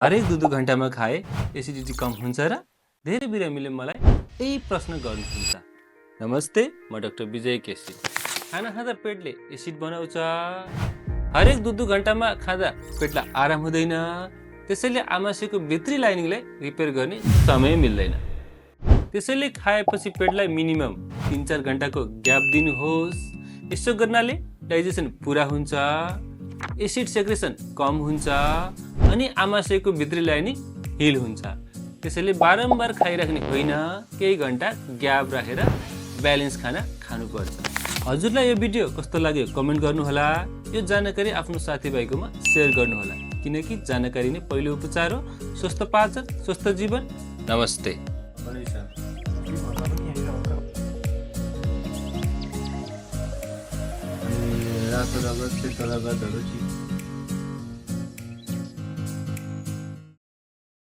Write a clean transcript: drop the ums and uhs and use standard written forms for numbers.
हरेक 2-2 घन्टामा खाए एसिडिटी कम हुन्छ र? धेरै बिरामीले मलाई यही प्रश्न गर्नुहुन्छ। नमस्ते, म डाक्टर विजय केसी। खाना खाँदा पेटले एसिड बनाउँछ। हरेक 2-2 घन्टामा खाँदा पेटलाई आराम हुँदैन। त्यसैले आमाशयको भित्री लाइनिङलाई रिपेयर गर्ने समय मिल्दैन। त्यसैले खाएपछि पेटलाई मिनिमम 3-4 घन्टाको ग्याप दिनुहोस्। यसो गर्नाले डाइजेसन पुरा हुन्छ, एसिड सेक्रेसन कम हुन्छ अनि आमाशयको भित्री लाइनिङ हिल हुन्छ। त्यसैले बारम्बार खाइराख्ने होइन, केही घन्टा ग्याप राखेर ब्यालेन्स खाना खानुपर्छ। हजुरलाई यो भिडियो कस्तो लाग्यो कमेन्ट गर्नुहोला। यो जानकारी आफ्नो साथीभाइकोमा सेयर गर्नुहोला, किनकि जानकारी नै पहिलो उपचार हो। स्वस्थ पाचन, स्वस्थ जीवन। नमस्ते। रातो रगत सेतो रगतहरू